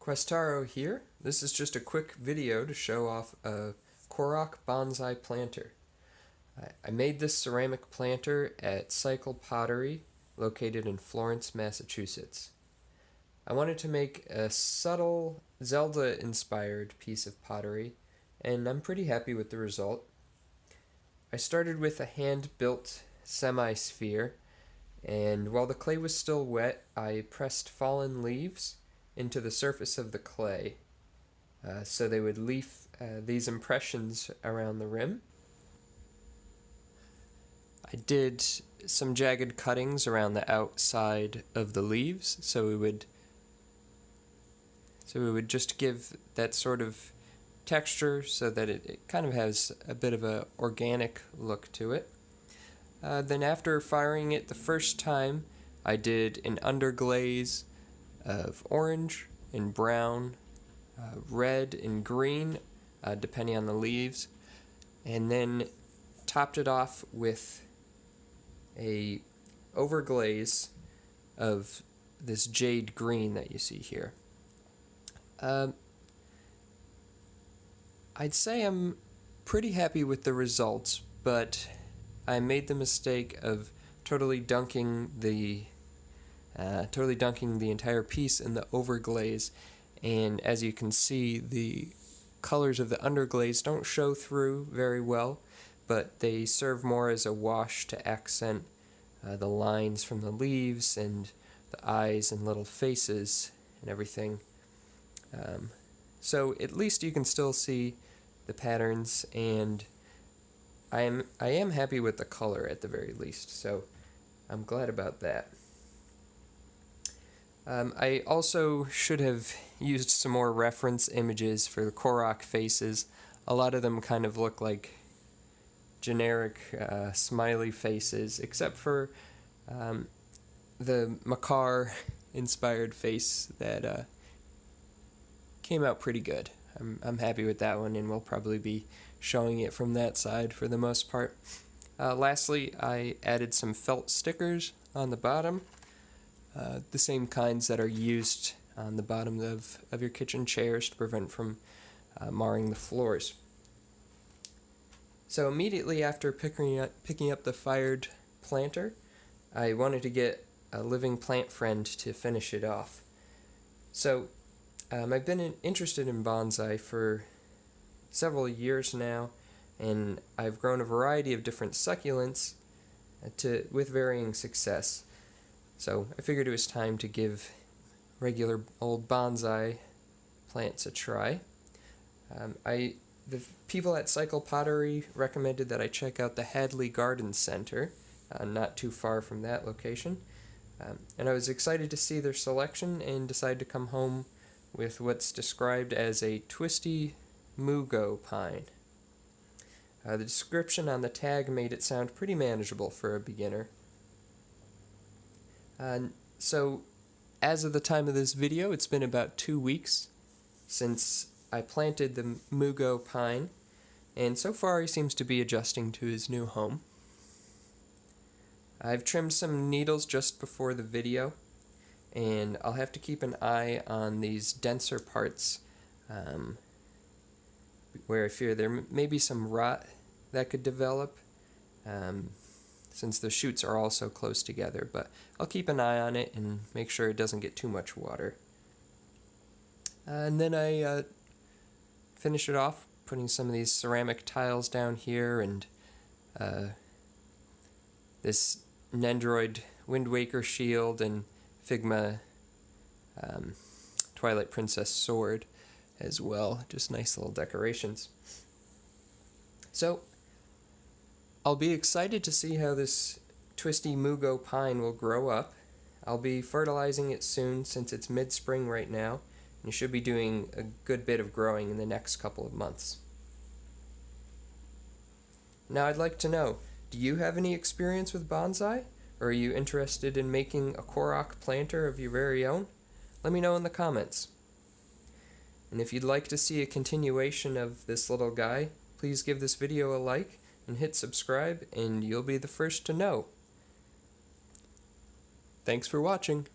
Questaro here. This is just a quick video to show off a Korok bonsai planter. I made this ceramic planter at Cycle Pottery, located in Florence, Massachusetts. I wanted to make a subtle Zelda-inspired piece of pottery, and I'm pretty happy with the result. I started with a hand-built semi-sphere, and while the clay was still wet, I pressed fallen leaves into the surface of the clay, so they would leave these impressions around the rim. I did some jagged cuttings around the outside of the leaves, so we would just give that sort of texture so that it kind of has a bit of an organic look to it. Then after firing it the first time, I did an underglaze of orange and brown, red and green, depending on the leaves, and then topped it off with a overglaze of this jade green that you see here. I'd say I'm pretty happy with the results, but I made the mistake of totally dunking the entire piece in the overglaze, and as you can see, the colors of the underglaze don't show through very well, but they serve more as a wash to accent the lines from the leaves and the eyes and little faces and everything. So at least you can still see the patterns, and I am happy with the color at the very least, so I'm glad about that. I also should have used some more reference images for the Korok faces. A lot of them kind of look like generic smiley faces, except for the Makar-inspired face that came out pretty good. I'm happy with that one, and we'll probably be showing it from that side for the most part. Lastly, I added some felt stickers on the bottom, the same kinds that are used on the bottom of your kitchen chairs to prevent from marring the floors. So immediately after picking up the fired planter, I wanted to get a living plant friend to finish it off. So I've been interested in bonsai for several years now, and I've grown a variety of different succulents with varying success. So I figured it was time to give regular old bonsai plants a try. The people at Cycle Pottery recommended that I check out the Hadley Garden Center, not too far from that location. And I was excited to see their selection and decided to come home with what's described as a twisty mugo pine. The description on the tag made it sound pretty manageable for a beginner. So, as of the time of this video, it's been about 2 weeks since I planted the mugo pine, and so far he seems to be adjusting to his new home. I've trimmed some needles just before the video, and I'll have to keep an eye on these denser parts where I fear there may be some rot that could develop, since the shoots are all so close together, but I'll keep an eye on it and make sure it doesn't get too much water. And then I finish it off putting some of these ceramic tiles down here, and this Nendoroid Wind Waker shield and Figma Twilight Princess sword as well. Just nice little decorations. So I'll be excited to see how this twisty mugo pine will grow up. I'll be fertilizing it soon since it's mid-spring right now, and you should be doing a good bit of growing in the next couple of months. Now I'd like to know, do you have any experience with bonsai? Or are you interested in making a Korok planter of your very own? Let me know in the comments. And if you'd like to see a continuation of this little guy, please give this video a like and hit subscribe, and you'll be the first to know. Thanks for watching.